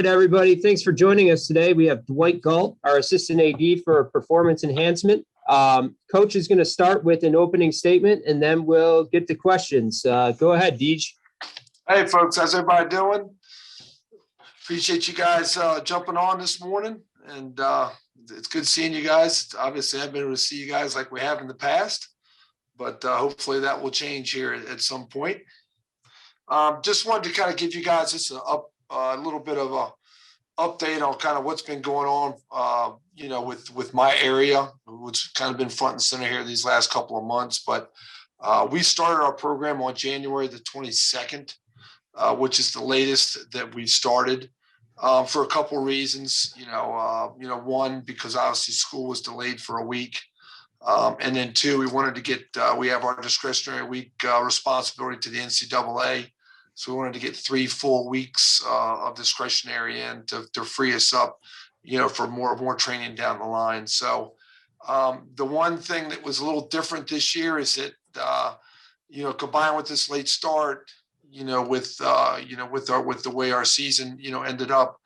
right, everybody. Thanks for joining us today. We have Dwight Galt, our assistant AD for performance enhancement. Coach is going to start with an opening statement, and then we'll get to questions. Go ahead, Deej. Hey, folks. How's everybody doing? Appreciate you guys jumping on this morning. And it's good seeing you guys. Obviously, I've been able to see you guys like we have in the past. But hopefully that will change here at some point. Just wanted to kind of give you guys just a little bit of a update on kind of what's been going on, with my area, which kind of been front and center here these last couple of months. But we started our program on January the 22nd, which is the latest that we started for a couple of reasons. One, because obviously school was delayed for a week. And then two, we wanted to get, we have our discretionary week responsibility to the NCAA. So we wanted to get 3 full weeks of discretionary in to free us up, for more training down the line. So the one thing that was a little different this year is that, combined with this late start, with the way our season, ended up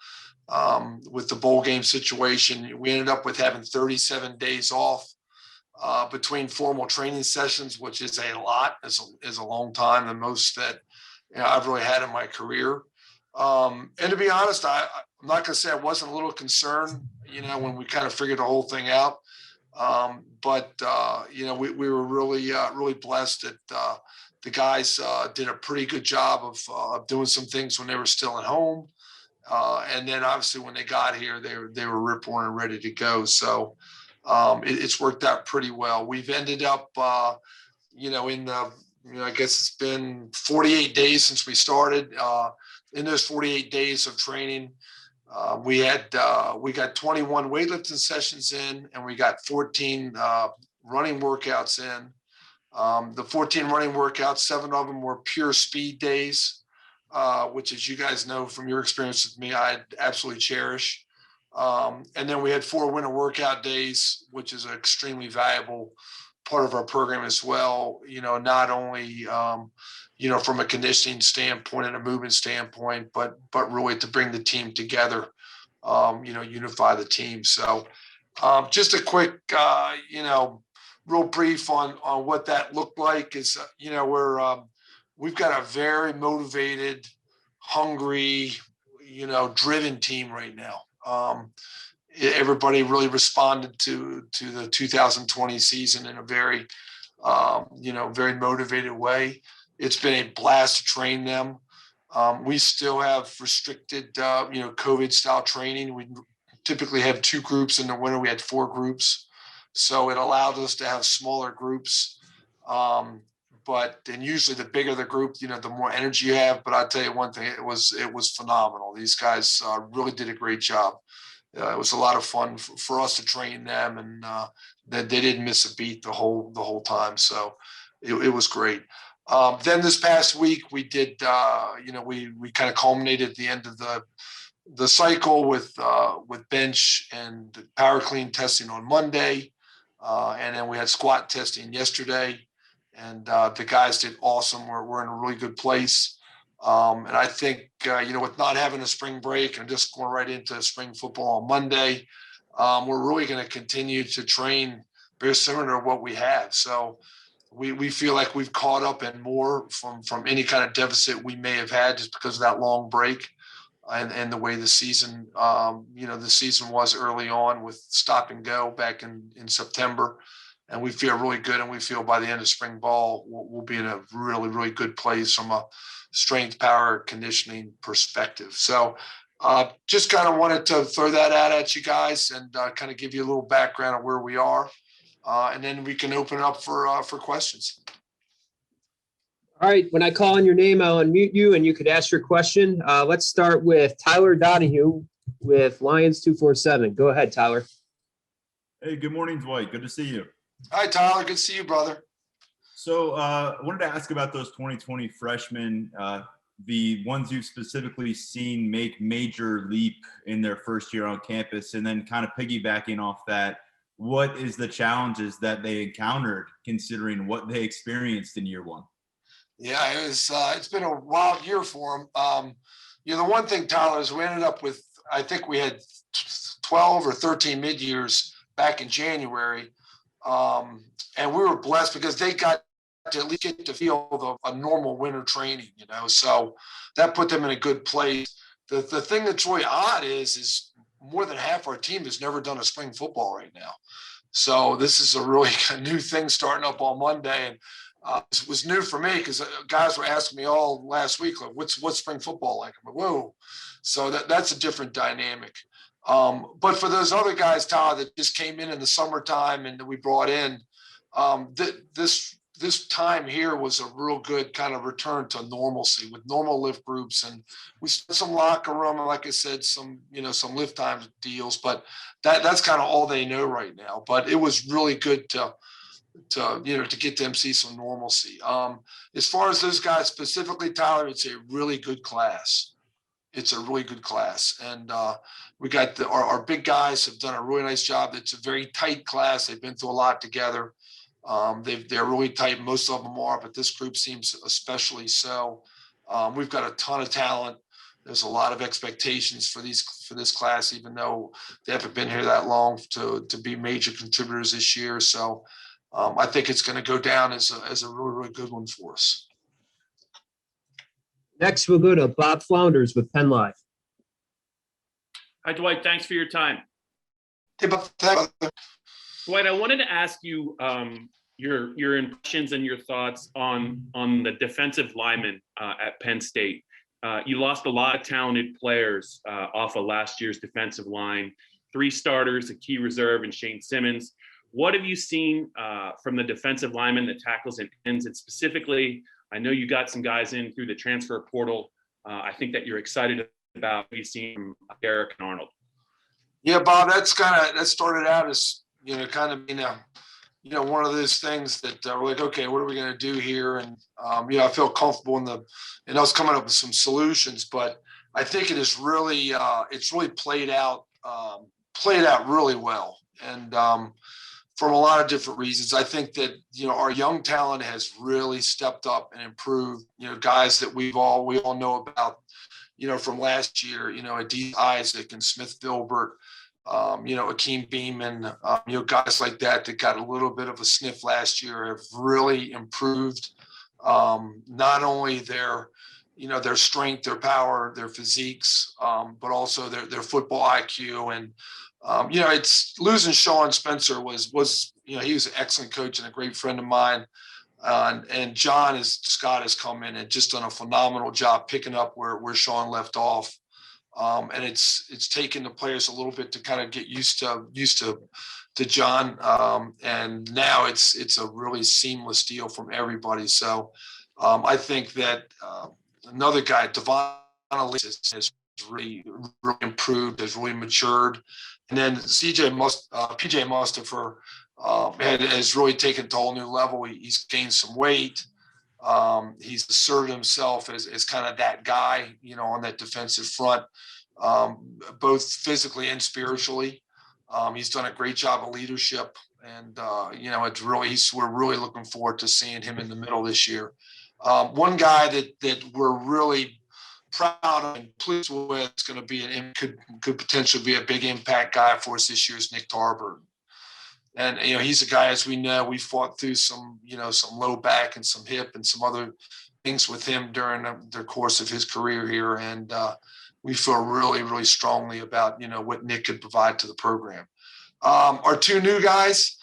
with the bowl game situation, we ended up with having 37 days off between formal training sessions, which is a lot, is a long time, the most that I've really had in my career. And to be honest, I'm not going to say I wasn't a little concerned, when we kind of figured the whole thing out. But we were really blessed that the guys did a pretty good job of doing some things when they were still at home. And then obviously when they got here, they were rip-roaring and ready to go. So it's worked out pretty well. We've ended up, I guess it's been 48 days since we started. In those 48 days of training, we got 21 weightlifting sessions in, and we got 14 running workouts in. The 14 running workouts, 7 of them were pure speed days, which, as you guys know from your experience with me, I absolutely cherish. And then we had 4 winter workout days, which is an extremely valuable part of our program as well. Not only, from a conditioning standpoint and a movement standpoint, but really to bring the team together, unify the team. So just a quick, real brief on what that looked like is, we've got a very motivated, hungry, driven team right now. Everybody really responded to the 2020 season in a very, very motivated way. It's been a blast to train them. We still have restricted, COVID style training. We typically have 2 groups in the winter. We had 4 groups. So it allowed us to have smaller groups. But then usually the bigger the group, the more energy you have. But I'll tell you one thing, it was phenomenal. These guys really did a great job. It was a lot of fun for us to train them, and they didn't miss a beat the whole time. So it was great. Then this past week we did, we kind of culminated at the end of the cycle with bench and power clean testing on Monday, and then we had squat testing yesterday, and the guys did awesome. We're in a really good place. And I think, with not having a spring break and just going right into spring football on Monday, we're really going to continue to train very similar to what we have. So we feel like we've caught up and more from any kind of deficit we may have had just because of that long break and the way the season, the season was early on with stop and go back in September. And we feel really good, and we feel by the end of spring ball, we'll be in a really, really good place from a strength, power, conditioning perspective. So just kind of wanted to throw that out at you guys and kind of give you a little background of where we are. And then we can open it up for questions. All right. When I call on your name, I'll unmute you and you could ask your question. Let's start with Tyler Donahue with Lions 247. Go ahead, Tyler. Hey, good morning, Dwight. Good to see you. Hi, Tyler. Good to see you, brother. So I wanted to ask about those 2020 freshmen, the ones you've specifically seen make major leap in their first year on campus, and then kind of piggybacking off that, what is the challenges that they encountered considering what they experienced in year one? Yeah, it's been a wild year for them. the one thing, Tyler, is we ended up with, I think we had 12 or 13 mid-years back in January. And we were blessed because they got to at least get to feel a normal winter training, so that put them in a good place. The thing that's really odd is more than half our team has never done a spring football right now. So this is a really new thing starting up on Monday. And it was new for me because guys were asking me all last week, like, what's spring football like? I'm like, whoa. So that's a different dynamic. But for those other guys, Tyler, that just came in the summertime and that we brought in, this time here was a real good kind of return to normalcy with normal lift groups, and we spent some locker room and, like I said, some lift time deals, but that's kind of all they know right now. But it was really good to get them see some normalcy. As far as those guys specifically, Tyler, it's a really good class. It's a really good class, and we got our big guys have done a really nice job. It's a very tight class. They've been through a lot together. They're really tight. Most of them are, but this group seems especially so. We've got a ton of talent. There's a lot of expectations for this class, even though they haven't been here that long to be major contributors this year. So I think it's going to go down as a really, really good one for us. Next, we'll go to Bob Flounders with Penn Live. Hi, Dwight. Thanks for your time. Hey, Bob. Dwight, I wanted to ask you your impressions and your thoughts on the defensive linemen at Penn State. You lost a lot of talented players off of last year's defensive line, 3 starters, a key reserve, and Shane Simmons. What have you seen from the defensive linemen, the tackles and ends? And specifically, I know you got some guys in through the transfer portal. I think that you're excited about what you've seen from Derek and Arnold. Yeah, Bob, that started out as kind of being one of those things that we're like, okay, what are we going to do here? And I feel comfortable in us coming up with some solutions. But I think it is really it's really played out really well, and from a lot of different reasons. I think that our young talent has really stepped up and improved. Guys that we all know about, from last year. Adee Isaac and Smith Filbert. Akeem Beeman, guys like that got a little bit of a sniff last year have really improved. Not only their strength, their power, their physiques, but also their football IQ. And, it's losing Sean Spencer was he was an excellent coach and a great friend of mine. And Scott has come in and just done a phenomenal job picking up where Sean left off. And it's taken the players a little bit to kind of get used to John. And now it's a really seamless deal from everybody. So I think that another guy, Devon has really improved, has really matured. And then PJ Mustafa has really taken it to a whole new level. He's gained some weight. He's asserted himself as kind of that guy, on that defensive front, both physically and spiritually. He's done a great job of leadership, and we're really looking forward to seeing him in the middle this year. One guy that we're really proud of and pleased with is going to be could potentially be a big impact guy for us this year is Nick Tarbert. And, he's a guy, as we know, we fought through some low back and some hip and some other things with him during the course of his career here. And we feel really, really strongly about, what Nick could provide to the program. Our 2 new guys,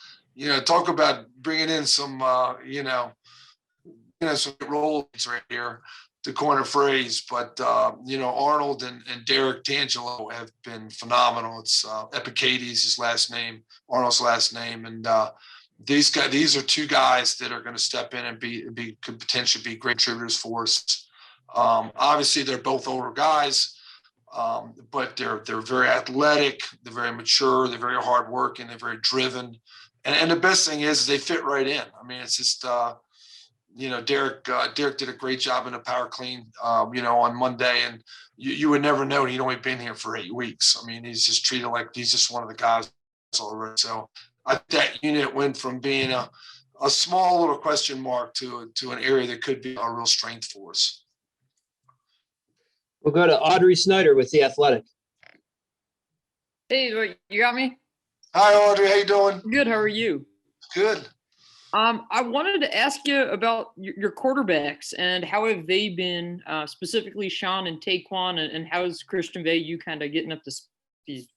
talk about bringing in some, some roles right here to coin a phrase, but Arnold and Derek D'Angelo have been phenomenal. It's Epicades, his last name, Arnold's last name, and these are 2 guys that are going to step in and could potentially be great contributors for us. Obviously, they're both older guys, but they're very athletic, they're very mature, they're very hardworking, they're very driven, and the best thing is they fit right in. I mean, it's just. Derek did a great job in the power clean, on Monday, and you would never know he'd only been here for 8 weeks. I mean, he's just treated like he's just one of the guys already. So I think that unit went from being a small little question mark to an area that could be a real strength for us. We'll go to Audrey Snyder with The Athletic. Hey, Dwight, you got me? Hi, Audrey. How you doing? Good. How are you? Good. I wanted to ask you about your quarterbacks and how have they been, specifically Sean and Taquan, and how is Christian Veilleux kind of getting up to speed?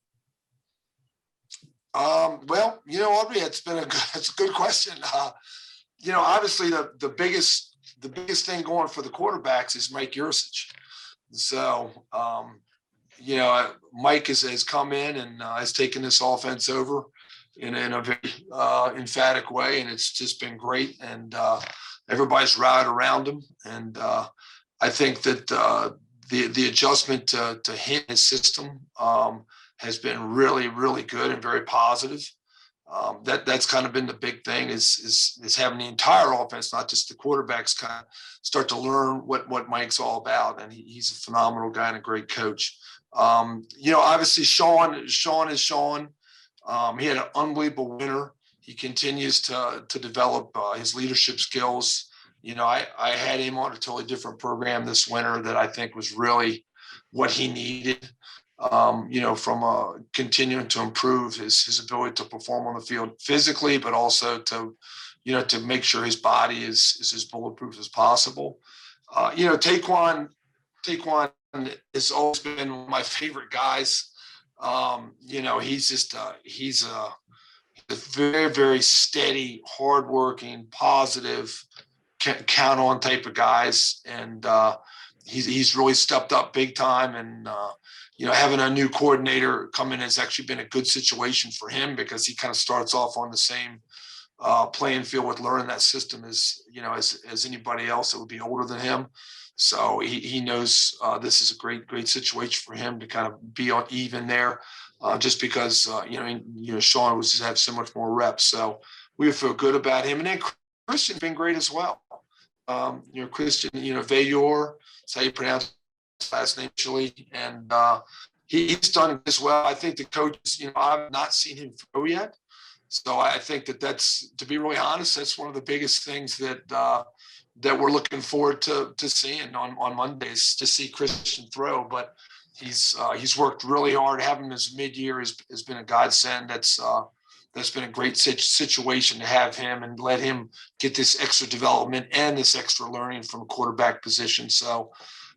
Well, Audrey, that's a good question. Obviously the biggest thing going for the quarterbacks is Mike Yursich. So, Mike has come in and has taken this offense over in a very emphatic way, and it's just been great. And everybody's rallied around him. And I think that the adjustment to his system has been really, really good and very positive. That's kind of been the big thing is having the entire offense, not just the quarterbacks, kind of start to learn what Mike's all about. And he's a phenomenal guy and a great coach. Obviously Sean is Sean. He had an unbelievable winter. He continues to develop his leadership skills. I had him on a totally different program this winter that I think was really what he needed. From continuing to improve his ability to perform on the field physically, but also to make sure his body is as bulletproof as possible. Taquan has always been one of my favorite guys. He's a very, very steady, hardworking, positive, count on type of guys. And he's really stepped up big time. And, having a new coordinator come in has actually been a good situation for him because he kind of starts off on the same playing field with learning that system as anybody else that would be older than him. So he knows this is a great situation for him to kind of be on even there, just because Sean was have so much more reps. So we feel good about him. And then Christian's been great as well. Christian, Veilleux, that's how you pronounce his last name actually, and he's done as well. I think the coaches, I've not seen him throw yet. So I think that's, to be really honest, that's one of the biggest things that we're looking forward to seeing on Mondays, to see Christian throw. But he's worked really hard. Having him as mid-year has been a godsend. That's been a great situation to have him and let him get this extra development and this extra learning from a quarterback position. So,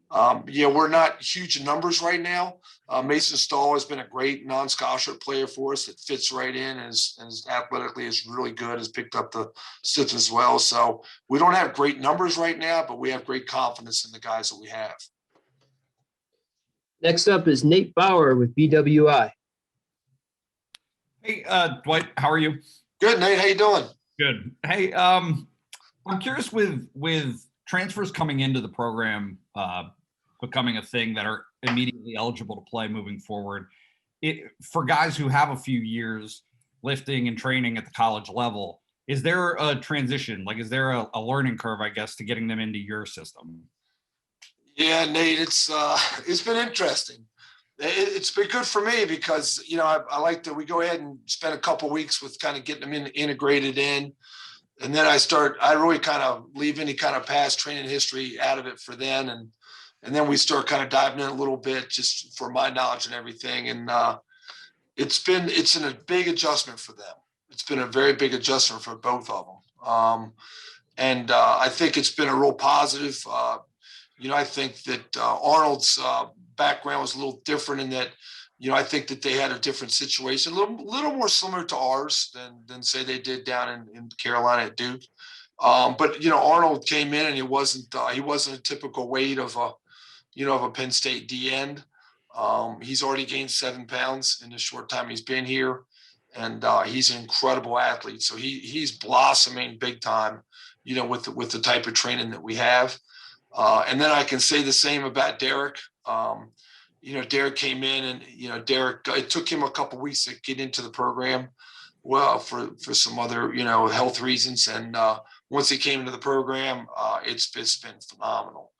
we're not huge in numbers right now. Mason Stahl has been a great non-scholarship player for us that fits right in and athletically is really good, has picked up the system as well. So we don't have great numbers right now, but we have great confidence in the guys that we have. Next up is Nate Bauer with BWI. Hey, Dwight, how are you? Good, Nate. How you doing? Good. Hey, I'm curious with transfers coming into the program, becoming a thing that are immediately eligible to play moving forward. For guys who have a few years lifting and training at the college level, is there a transition? Like, is there a learning curve, I guess, to getting them into your system? Yeah, Nate, it's been interesting. It's been good for me because, I like to, we go ahead and spend a couple of weeks with kind of getting them integrated in. And then I really kind of leave any kind of past training history out of it for then. And then we start kind of diving in a little bit just for my knowledge and everything. And it's been a big adjustment for them. It's been a very big adjustment for both of them. And I think it's been a real positive. I think that Arnold's background was a little different in that, I think that they had a different situation, a little more similar to ours than say they did down in Carolina at Duke. But Arnold came in and he wasn't a typical weight of a Penn State D end. He's already gained 7 pounds in the short time he's been here, and he's an incredible athlete. So he's blossoming big time, with the type of training that we have. And then I can say the same about Derek. Derek came in and, it took him a couple of weeks to get into the program. Well, for some other, health reasons. And once he came into the program, it's been phenomenal.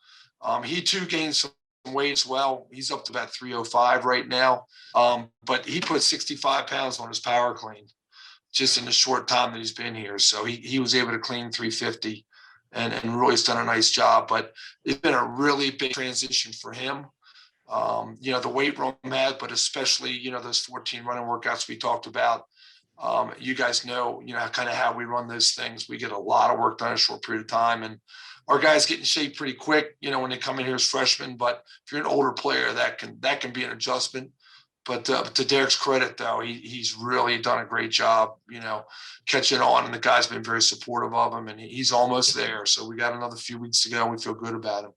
He too gained some weight as well. He's up to about 305 right now. But he put 65 pounds on his power clean just in the short time that he's been here. So he was able to clean 350 and really has done a nice job. But it's been a really big transition for him. The weight room had, but especially, those 14 running workouts we talked about. You guys know, kind of how we run those things. We get a lot of work done in a short period of time, and our guys get in shape pretty quick, when they come in here as freshmen. But if you're an older player, that can be an adjustment. But to Derek's credit, though, he's really done a great job, catching on, and the guy's been very supportive of him, and he's almost there. So we got another few weeks to go, and we feel good about him.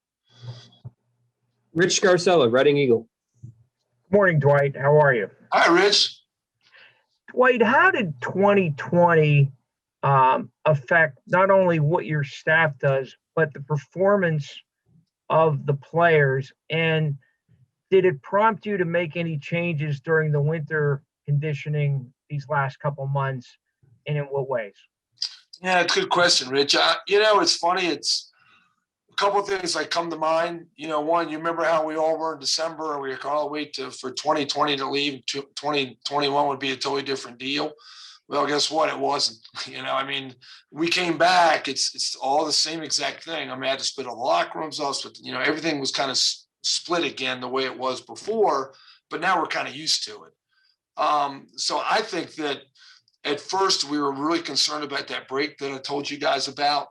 Rich Scarcella, Reading Eagle. Morning, Dwight. How are you? Hi, Rich. Dwight, how did 2020 affect not only what your staff does, but the performance of the players? And did it prompt you to make any changes during the winter conditioning these last couple months, and in what ways? Yeah, it's a good question, Rich. It's funny. It's a couple of things that come to mind. One, you remember how we all were in December, and we were all wait for 2020 to leave. 2021 would be a totally different deal. Well, guess what? It wasn't. We came back. It's all the same exact thing. I had to split all the locker rooms up. But everything was kind of split again the way it was before. But now we're kind of used to it. So I think that at first we were really concerned about that break that I told you guys about.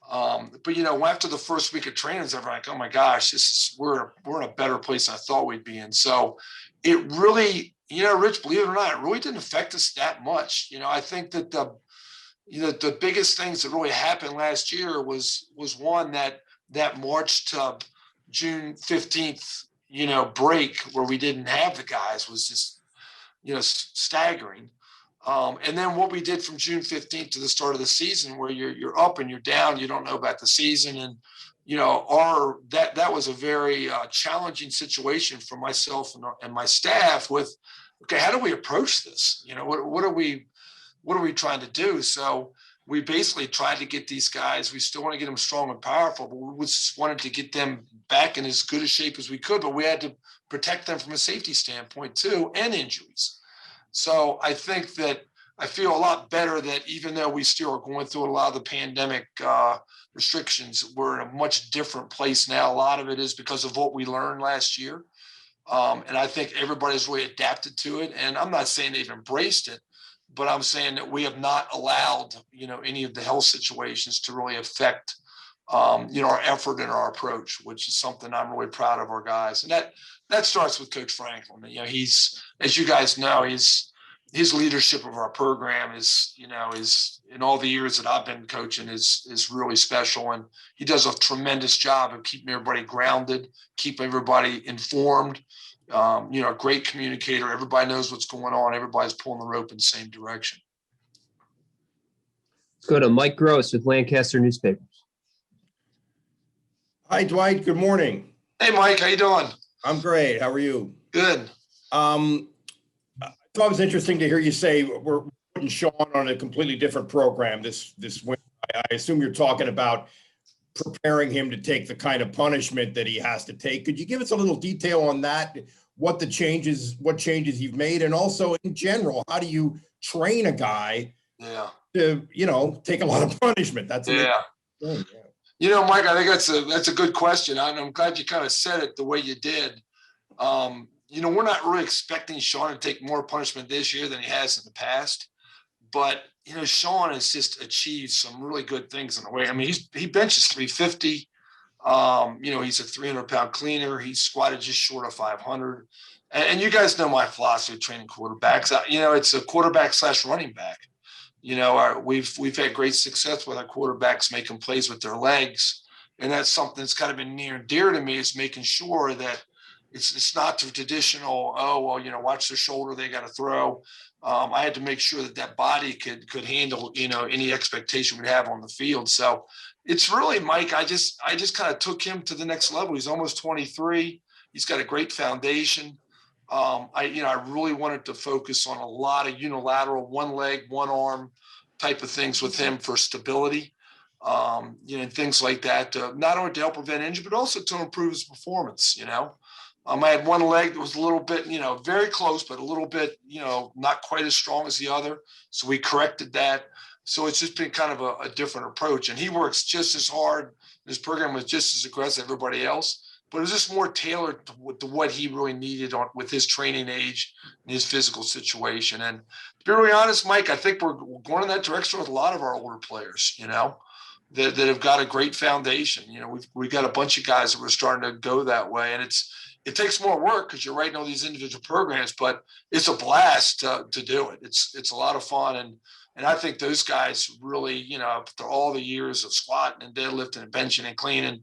But after the first week of training, everyone's like, oh my gosh, we're in a better place than I thought we'd be in. So it really, Rich, believe it or not, it really didn't affect us that much. I think that the biggest things that really happened last year was one that March to June 15th, break where we didn't have the guys was just, staggering. And then what we did from June 15th to the start of the season, where you're up and you're down, you don't know about the season. And, that was a very challenging situation for myself and my staff with, okay, how do we approach this? What are we trying to do? So we basically tried to get these guys, we still want to get them strong and powerful, but we just wanted to get them back in as good a shape as we could, but we had to protect them from a safety standpoint too, and injuries. So I think that I feel a lot better that even though we still are going through a lot of the pandemic restrictions, we're in a much different place now. A lot of it is because of what we learned last year. And I think everybody's really adapted to it. And I'm not saying they've embraced it, but I'm saying that we have not allowed, any of the health situations to really affect, our effort and our approach, which is something I'm really proud of our guys. And that starts with Coach Franklin. He's, as you guys know, his leadership of our program is in all the years that I've been coaching is really special. And he does a tremendous job of keeping everybody grounded, keeping everybody informed. A great communicator. Everybody knows what's going on. Everybody's pulling the rope in the same direction. Let's go to Mike Gross with Lancaster Newspapers. Hi, Dwight. Good morning. Hey, Mike. How you doing? I'm great. How are you? Good. I thought it was interesting to hear you say we're putting Sean on a completely different program this winter. I assume you're talking about preparing him to take the kind of punishment that he has to take. Could you give us a little detail on that? What changes you've made, and also in general, how do you train a guy to take a lot of punishment? That's Mike, I think that's a good question. I'm glad you kind of said it the way you did. We're not really expecting Sean to take more punishment this year than he has in the past. But, Sean has just achieved some really good things in a way. He benches 350. He's a 300-pound cleaner. He's squatted just short of 500. And you guys know my philosophy of training quarterbacks. It's a quarterback / running back. We've had great success with our quarterbacks making plays with their legs. And that's something that's kind of been near and dear to me, is making sure that it's not the traditional, watch their shoulder, they got to throw. I had to make sure that body could handle, any expectation we have on the field. So it's really, Mike, I just kind of took him to the next level. He's almost 23. He's got a great foundation. I really wanted to focus on a lot of unilateral, one leg, one arm type of things with him for stability, and things like that, not only to help prevent injury, but also to improve his performance, I had one leg that was a little bit, very close, but a little bit, not quite as strong as the other. So we corrected that. So it's just been kind of a different approach. And he works just as hard. His program was just as aggressive as everybody else. but it was just more tailored to what he really needed with his training age and his physical situation. And to be really honest, Mike, I think we're going in that direction with a lot of our older players, that have got a great foundation. We've got a bunch of guys that we're starting to go that way, and it takes more work because you're writing all these individual programs, but it's a blast to do it. It's a lot of fun. And I think those guys really, after all the years of squatting and deadlifting and benching and cleaning,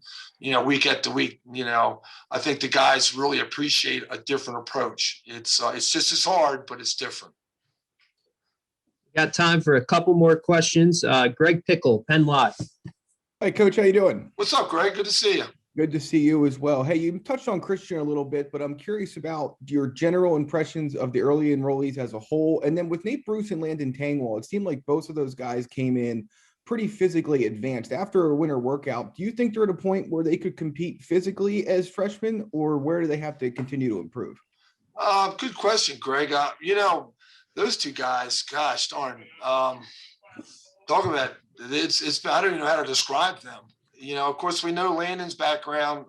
week after week, I think the guys really appreciate a different approach. It's just as hard, but it's different. Got time for a couple more questions. Greg Pickle, Penn Live. Hi, Coach. How you doing? What's up, Greg? Good to see you. Good to see you as well. Hey, you touched on Christian a little bit, but I'm curious about your general impressions of the early enrollees as a whole. And then with Nate Bruce and Landon Tangwall, it seemed like both of those guys came in pretty physically advanced after a winter workout. Do you think they're at a point where they could compete physically as freshmen, or where do they have to continue to improve? Good question, Greg. Those two guys, gosh darn, talk about it's I don't even know how to describe them. Of course, we know Landon's background.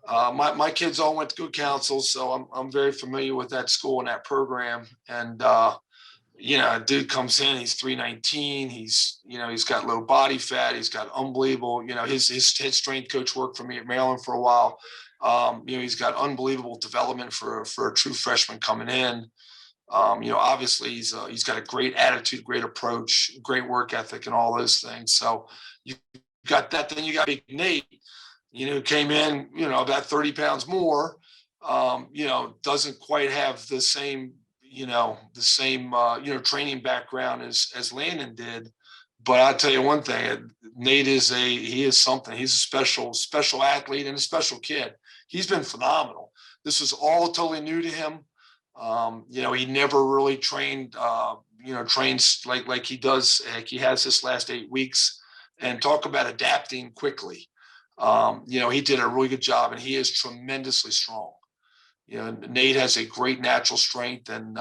My kids all went to good counsel, so I'm very familiar with that school and that program. And dude comes in, he's 319. He's got low body fat. He's got unbelievable. His head strength coach worked for me at Maryland for a while. He's got unbelievable development for a true freshman coming in. Obviously he's got a great attitude, great approach, great work ethic, and all those things. So you got that. Then you got Big Nate, who came in, about 30 pounds more. Doesn't quite have the same training background as Landon did. But I'll tell you one thing, Nate is something. He's a special athlete and a special kid. He's been phenomenal. This was all totally new to him. He never really trained, trains like he does, like he has this last 8 weeks, and talk about adapting quickly. He did a really good job, and he is tremendously strong. Nate has a great natural strength, and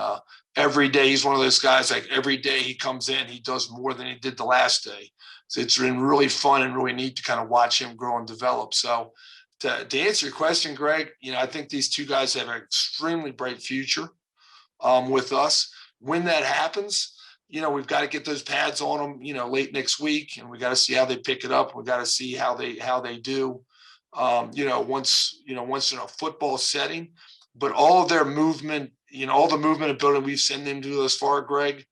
every day he's one of those guys, like every day he comes in, he does more than he did the last day. So it's been really fun and really neat to kind of watch him grow and develop. So to answer your question, Greg, I think these two guys have an extremely bright future with us. When that happens, we've got to get those pads on them, late next week, and we got to see how they pick it up. We got to see how they do, once in a football setting. But all of their movement, all the movement ability we've seen them do thus far, Greg,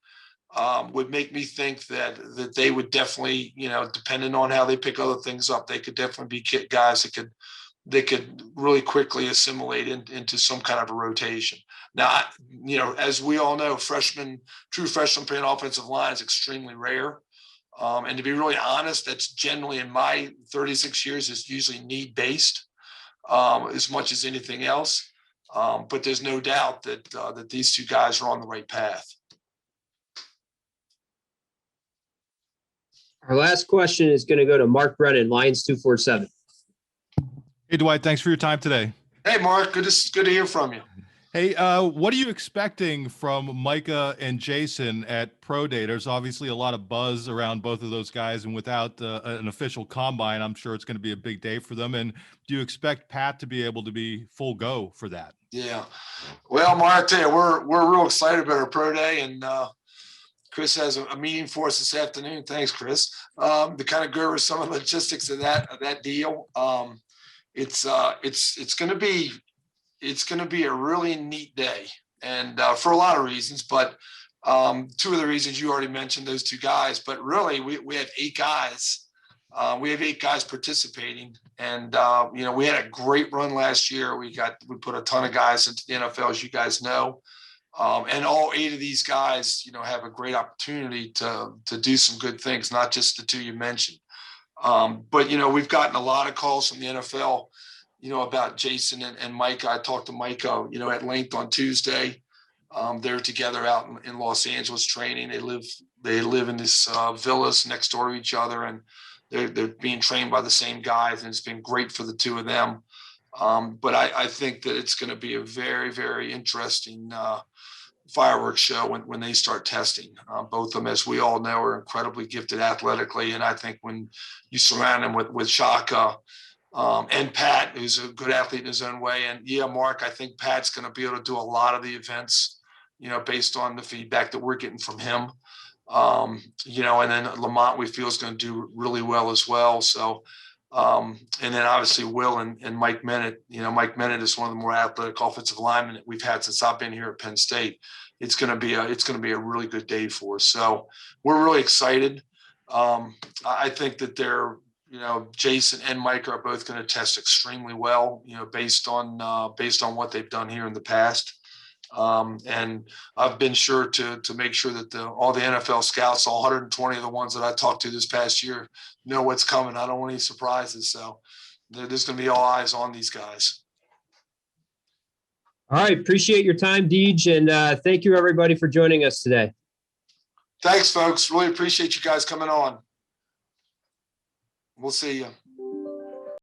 would make me think that they would definitely, depending on how they pick other things up, they could definitely be guys that could really quickly assimilate into some kind of a rotation. Now, as we all know, true freshman playing offensive line is extremely rare. And to be really honest, that's generally, in my 36 years, is usually need-based as much as anything else. But there's no doubt that these two guys are on the right path. Our last question is going to go to Mark Brennan, Lions 247. Hey, Dwight, thanks for your time today. Hey, Mark, good to hear from you. Hey, what are you expecting from Micah and Jason at Pro Day? There's obviously a lot of buzz around both of those guys, and without an official combine, I'm sure it's going to be a big day for them. And do you expect Pat to be able to be full go for that? Yeah. Well, Mark, I tell you, we're real excited about our Pro Day, and Chris has a meeting for us this afternoon. Thanks, Chris. To kind of go over some of the logistics of that deal. It's going to be a really neat day, and for a lot of reasons. But two of the reasons you already mentioned, those two guys. But really, we have 8 guys. We have 8 guys participating, and we had a great run last year. We put a ton of guys into the NFL, as you guys know, and all 8 of these guys, have a great opportunity to do some good things, not just the 2 you mentioned. But we've gotten a lot of calls from the NFL, about Jason and Micah. I talked to Micah, at length on Tuesday. They're together out in Los Angeles training. They live in this villas next door to each other, and they're being trained by the same guys, and it's been great for the 2 of them. But I think that it's going to be a very, very interesting fireworks show when they start testing. Both of them, as we all know, are incredibly gifted athletically, and I think when you surround them with Shaka, and Pat, who's a good athlete in his own way. And yeah, Mark, I think Pat's going to be able to do a lot of the events, based on the feedback that we're getting from him. And then Lamont, we feel, is going to do really well as well. So, and then obviously Will and Mike Mennett. Mike Mennett is one of the more athletic offensive linemen that we've had since I've been here at Penn State. It's going to be a really good day for us. So we're really excited. I think that Jason and Mike are both going to test extremely well, based on what they've done here in the past. And I've been sure to make sure that all the NFL scouts, all 120 of the ones that I talked to this past year, know what's coming. I don't want any surprises. So there's going to be all eyes on these guys. All right. Appreciate your time, Deej. And thank you, everybody, for joining us today. Thanks, folks. Really appreciate you guys coming on. We'll see you.